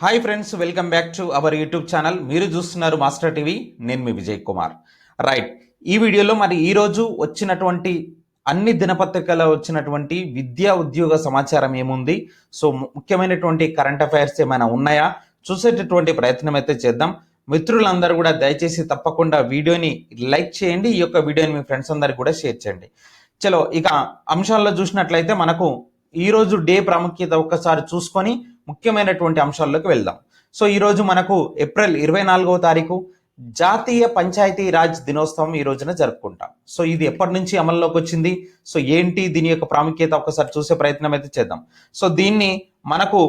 Hi friends, welcome back to our YouTube channel. మీరు చూస్తున్నారు master TV. నేను మీ Vijay Kumar. Right, ఈ వీడియోలో మరి ఈరోజు వచ్చినటువంటి అన్ని దినపత్రికల్లో వచ్చినటువంటి విద్యా ఉద్యోగ సమాచారం ఏముంది, సో ముఖ్యమైనటువంటి కరెంట్ అఫైర్స్ ఏమైనా ఉన్నాయా చూసేటటువంటి ప్రయత్నం అయితే చేద్దాం. మిత్రులందరూ కూడా దయచేసి తప్పకుండా వీడియోని లైక్ చేయండి, ఈ యొక్క వీడియోని మీ ఫ్రెండ్స్ అందరికి కూడా షేర్ చేయండి. చలో ఇక అంశాల్లో చూసినట్లయితే మనకు ఈరోజు డే ప్రాముఖ్యత ఒక్కసారి చూసుకొని ముఖ్యమైనటువంటి అంశాల్లోకి వెళ్దాం. సో ఈరోజు మనకు ఏప్రిల్ 24వ తారీఖు జాతీయ పంచాయతీ రాజ్ దినోత్సవం ఈ రోజున జరుపుకుంటాం. సో ఇది ఎప్పటి నుంచి అమల్లోకి వచ్చింది, సో ఏంటి దీని యొక్క ప్రాముఖ్యత ఒకసారి చూసే ప్రయత్నం అయితే చేద్దాం. సో దీన్ని మనకు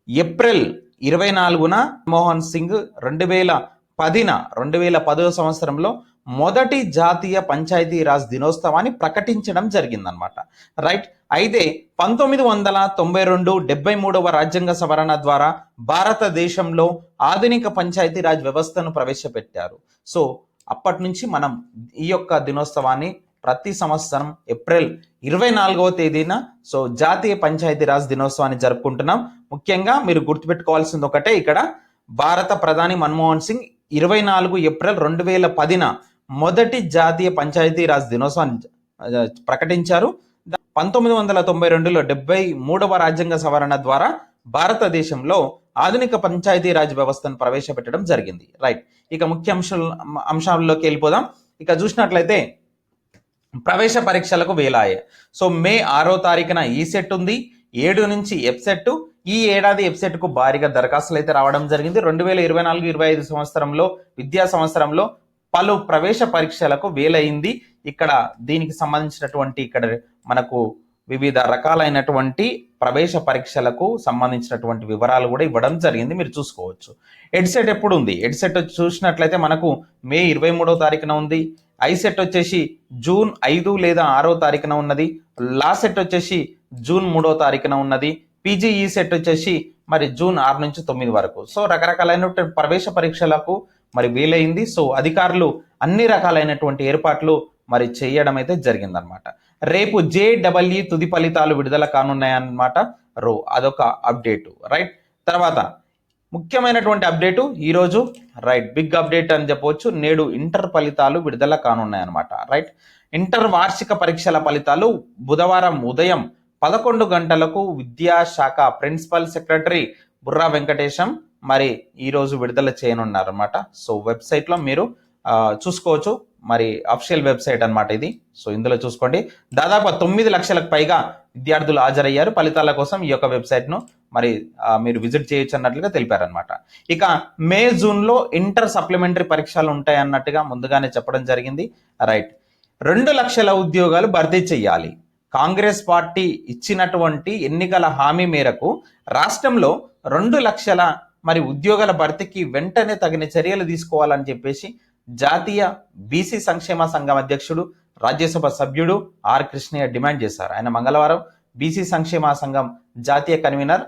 ఏప్రిల్ 24న మన్మోహన్ సింగ్ 2010వ సంవత్సరంలో మొదటి జాతీయ పంచాయతీ రాజ్ దినోత్సవాన్ని ప్రకటించడం జరిగిందనమాట. రైట్, అయితే 1992 73వ రాజ్యాంగ సవరణ ద్వారా భారతదేశంలో ఆధునిక పంచాయతీ రాజ్ వ్యవస్థను ప్రవేశపెట్టారు. సో అప్పటి నుంచి మనం ఈ యొక్క దినోత్సవాన్ని ప్రతి సంవత్సరం ఏప్రిల్ 24వ తేదీన సో జాతీయ పంచాయతీ రాజ్ దినోత్సవాన్ని జరుపుకుంటున్నాం. ముఖ్యంగా మీరు గుర్తుపెట్టుకోవాల్సింది ఒకటే, ఇక్కడ భారత ప్రధాని మన్మోహన్ సింగ్ 24 ఏప్రిల్ 2010న మొదటి జాతీయ పంచాయతీ రాజ్ దినోత్సవాన్ని ప్రకటించారు. 1992లో 73వ రాజ్యాంగ సవరణ ద్వారా భారతదేశంలో ఆధునిక పంచాయతీ రాజ్ వ్యవస్థను ప్రవేశపెట్టడం జరిగింది. రైట్, ఇక ముఖ్య అంశాల్లోకి వెళ్ళిపోదాం. ఇక చూసినట్లయితే ప్రవేశ పరీక్షలకు వేలాయే. సో మే 6వ తారీఖున ఈ సెట్ ఉంది, 7 నుంచి ఎఫ్ సెట్. ఈ ఏడాది ఎఫ్ సెట్ కు భారీగా దరఖాస్తులు అయితే రావడం జరిగింది. 2024-25 సంవత్సరంలో విద్యా సంవత్సరంలో పలు ప్రవేశ పరీక్షలకు వేలైంది. ఇక్కడ దీనికి సంబంధించినటువంటి ఇక్కడ మనకు వివిధ రకాలైనటువంటి ప్రవేశ పరీక్షలకు సంబంధించినటువంటి వివరాలు కూడా ఇవ్వడం జరిగింది, మీరు చూసుకోవచ్చు. ఎడ్సెట్ ఎప్పుడు ఉంది? ఎడ్సెట్ చూసినట్లయితే మనకు మే 23వ తారీఖున ఉంది. ఐసెట్ వచ్చేసి జూన్ 5 లేదా 6వ తారీఖున ఉన్నది. లా సెట్ వచ్చేసి జూన్ 3వ తారీఖున ఉన్నది. పీజీఈ సెట్ వచ్చేసి మరి జూన్ 6 నుంచి 9 వరకు. సో రకరకాలైనటువంటి ప్రవేశ పరీక్షలకు మరి వీలైంది. సో అధికారులు అన్ని రకాలైనటువంటి ఏర్పాట్లు మరి చేయడం అయితే జరిగిందనమాట. రేపు జేడబ్ల్యూ తుది ఫలితాలు విడుదల కానున్నాయన్నమాట. అదొక అప్డేటు. రైట్, తర్వాత ముఖ్యమైనటువంటి అప్డేటు ఈరోజు, రైట్, బిగ్ అప్డేట్ అని చెప్పవచ్చు. నేడు ఇంటర్ ఫలితాలు విడుదల కానున్నాయన్నమాట. రైట్, ఇంటర్ వార్షిక పరీక్షల ఫలితాలు బుధవారం ఉదయం 11 గంటలకు విద్యాశాఖ ప్రిన్సిపల్ సెక్రటరీ బుర్రా వెంకటేశం మరి ఈరోజు విడుదల చేయనున్నారు అనమాట. సో వెబ్సైట్లో మీరు చూసుకోవచ్చు, మరి అఫీషియల్ వెబ్సైట్ అనమాట ఇది. సో ఇందులో చూసుకోండి, దాదాపు 9 లక్షలకు పైగా విద్యార్థులు హాజరయ్యారు ఫలితాల కోసం. ఈ యొక్క వెబ్సైట్ను మరి మీరు విజిట్ చేయొచ్చు అన్నట్లుగా తెలిపారనమాట. ఇక మే జూన్లో ఇంటర్ సప్లిమెంటరీ పరీక్షలు ఉంటాయి అన్నట్టుగా ముందుగానే చెప్పడం జరిగింది. రైట్, 2 లక్షల ఉద్యోగాలు భర్తీ చేయాలి. కాంగ్రెస్ పార్టీ ఇచ్చినటువంటి ఎన్నికల హామీ మేరకు రాష్ట్రంలో 2 లక్షల మరి ఉద్యోగాల భర్తీకి వెంటనే తగిన చర్యలు తీసుకోవాలని చెప్పేసి జాతీయ బీసీ సంక్షేమ సంఘం అధ్యక్షుడు, రాజ్యసభ సభ్యుడు ఆర్ కృష్ణయ్య డిమాండ్ చేశారు. ఆయన మంగళవారం బీసీ సంక్షేమ సంఘం జాతీయ కన్వీనర్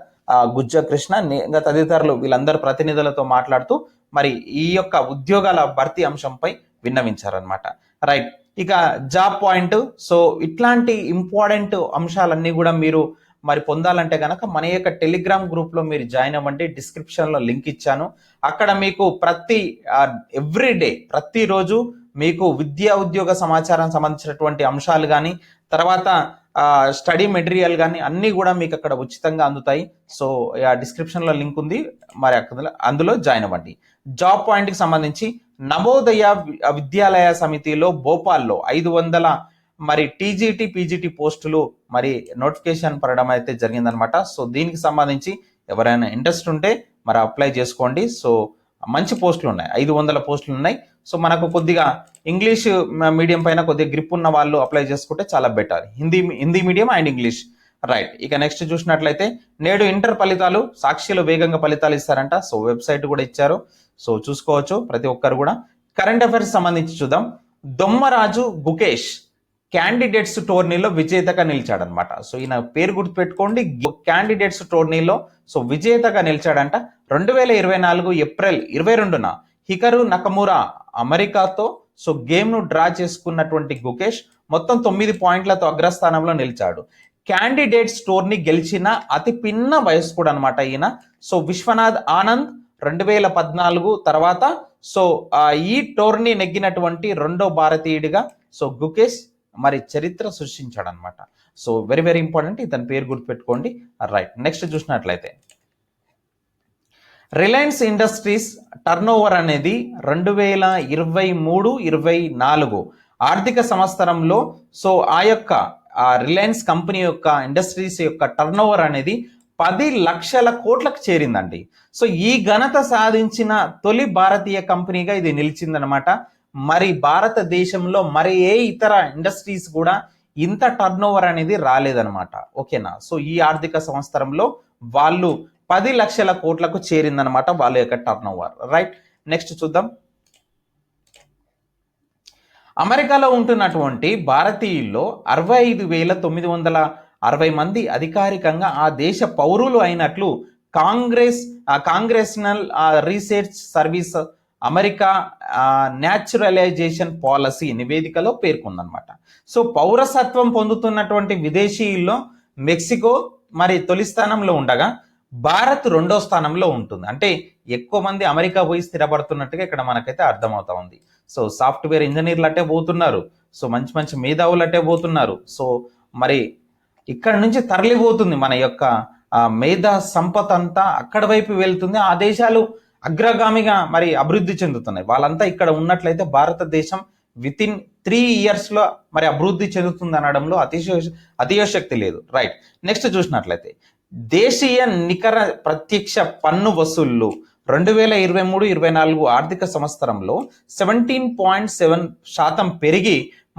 గుజ్జ కృష్ణ తదితరులు వీళ్ళందరూ ప్రతినిధులతో మాట్లాడుతూ మరి ఈ యొక్క ఉద్యోగాల భర్తీ అంశంపై విన్నవించారనమాట. రైట్, ఇక జాబ్ పాయింట్. సో ఇట్లాంటి ఇంపార్టెంట్ అంశాలన్నీ కూడా మీరు మరి పొందాలంటే కనుక మన యొక్క టెలిగ్రామ్ గ్రూప్లో మీరు జాయిన్ అవ్వండి. డిస్క్రిప్షన్లో లింక్ ఇచ్చాను. అక్కడ మీకు ఎవ్రీడే ప్రతిరోజు మీకు విద్యా ఉద్యోగ సమాచారం సంబంధించినటువంటి అంశాలు కానీ తర్వాత స్టడీ మెటీరియల్ కానీ అన్నీ కూడా మీకు అక్కడ ఉచితంగా అందుతాయి. సో ఆ డిస్క్రిప్షన్లో లింక్ ఉంది, మరి అందులో జాయిన్ అవ్వండి. జాబ్ పాయింట్కి సంబంధించి నవోదయ విద్యాలయ సమితిలో భోపాల్లో 500 మరి టీజీటీ పీజీటీ పోస్టులు మరి నోటిఫికేషన్ పడడం అయితే జరిగిందనమాట. సో దీనికి సంబంధించి ఎవరైనా ఇంట్రెస్ట్ ఉంటే మరి అప్లై చేసుకోండి. సో మంచి పోస్టులు ఉన్నాయి, 500 పోస్టులు ఉన్నాయి. సో మనకు కొద్దిగా ఇంగ్లీష్ మీడియం పైన కొద్దిగా గ్రిప్ ఉన్న వాళ్ళు అప్లై చేసుకుంటే చాలా better. Hindi medium and English. Right, ఇక నెక్స్ట్ చూసినట్లయితే నేడు ఇంటర్ ఫలితాలు సాక్షిలో వేగంగా ఫలితాలు ఇస్తారంట. సో వెబ్సైట్ కూడా ఇచ్చారు, సో చూసుకోవచ్చు ప్రతి ఒక్కరు కూడా. కరెంట్ అఫైర్స్ సంబంధించి చూద్దాం. దొమ్మరాజు గుకేష్ క్యాండిడేట్స్ టోర్నీలో విజేతగా నిలిచాడనమాట. సో ఈయన పేరు గుర్తుపెట్టుకోండి, క్యాండిడేట్స్ టోర్నీలో సో విజేతగా నిలిచాడంట. 2024 ఏప్రిల్ 22న హికరు నకమురా అమెరికాతో సో గేమ్ను డ్రా చేసుకున్నటువంటి గుకేష్ మొత్తం 9 పాయింట్లతో అగ్రస్థానంలో నిలిచాడు. క్యాండిడేట్ స్టోర్ ని గెలిచిన అతి పిన్న వయస్కుడు అనమాట ఈయన. సో విశ్వనాథ్ ఆనంద్ 2014 తర్వాత సో ఈ టోర్నీ నెగ్గినటువంటి రెండో భారతీయుడిగా సో గుకేష్ మరి చరిత్ర సృష్టించాడు అనమాట. సో వెరీ వెరీ ఇంపార్టెంట్, ఇతని పేరు గుర్తుపెట్టుకోండి. రైట్, నెక్స్ట్ చూసినట్లయితే రిలయన్స్ ఇండస్ట్రీస్ టర్న్ ఓవర్ అనేది 2023-24 ఆర్థిక సంవత్సరంలో సో ఆ యొక్క రిలయన్స్ కంపెనీ యొక్క ఇండస్ట్రీస్ యొక్క టర్న్ ఓవర్ అనేది 10 లక్షల కోట్లకు చేరిందండి. సో ఈ ఘనత సాధించిన తొలి భారతీయ కంపెనీగా ఇది నిలిచిందనమాట. మరి భారతదేశంలో మరి ఏ ఇతర ఇండస్ట్రీస్ కూడా ఇంత టర్న్ ఓవర్ అనేది రాలేదనమాట. ఓకేనా, సో ఈ ఆర్థిక సంవత్సరంలో వాళ్ళు 10 లక్షల కోట్లకు చేరిందనమాట వాళ్ళ యొక్క టర్న్ ఓవర్. రైట్, నెక్స్ట్ చూద్దాం. అమెరికాలో ఉంటున్నటువంటి భారతీయుల్లో 65,960 మంది అధికారికంగా ఆ దేశ పౌరులు అయినట్లు Congressional research service America naturalisation policy నివేదికలో పేర్కొందనమాట. సో పౌరసత్వం పొందుతున్నటువంటి విదేశీయుల్లో మెక్సికో మరి తొలి స్థానంలో ఉండగా భారత్ రెండో స్థానంలో ఉంటుంది. అంటే ఎక్కువ మంది అమెరికా పోయి స్థిరపడుతున్నట్టుగా ఇక్కడ మనకైతే అర్థమవుతా ఉంది. సో సాఫ్ట్వేర్ ఇంజనీర్లు అట్టే పోతున్నారు, సో మంచి మంచి మేధావులు అట్టే పోతున్నారు. సో మరి ఇక్కడ నుంచి తరలిపోతుంది మన యొక్క మేధా సంపద అంతా అక్కడ వైపు వెళ్తుంది. ఆ దేశాలు అగ్రగామిగా మరి అభివృద్ధి చెందుతున్నాయి. వాళ్ళంతా ఇక్కడ ఉన్నట్లయితే భారతదేశం విత్ ఇన్ 3 yearsలో మరి అభివృద్ధి చెందుతుంది అనడంలో అతిశయోక్తి లేదు. రైట్, నెక్స్ట్ చూసినట్లయితే దేశీయ నికర ప్రత్యక్ష పన్ను వసూళ్లు 2023-24 ఆర్థిక సంవత్సరంలో 17.7% పెరిగి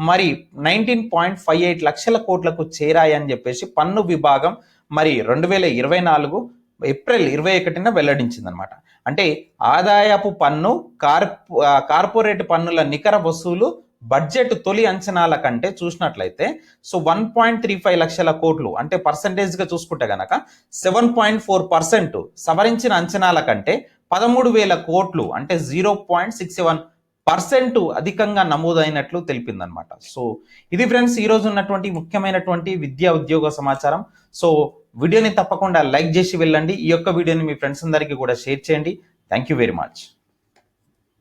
మరి 19.58 లక్షల కోట్లకు చేరాయని చెప్పేసి పన్ను విభాగం మరి 2024 ఏప్రిల్ 21న వెల్లడించింది అనమాట. అంటే ఆదాయపు పన్ను కార్పొరేట్ పన్నుల నికర వసూలు బడ్జెట్ తొలి అంచనాల కంటే చూసినట్లయితే సో 1.35 లక్షల కోట్లు అంటే పర్సంటేజ్గా చూసుకుంటే గనక 7.4% సవరించిన అంచనాల కంటే 13,000 కోట్లు అంటే 0.67% అధికంగా నమోదైనట్లు తెలిపిందనమాట. సో ఇది ఫ్రెండ్స్ ఈరోజు ఉన్నటువంటి ముఖ్యమైనటువంటి విద్యా ఉద్యోగ సమాచారం. సో వీడియోని తప్పకుండా లైక్ చేసి వెళ్ళండి. ఈ యొక్క వీడియోని మీ ఫ్రెండ్స్ అందరికీ కూడా షేర్ చేయండి. Thank you very much.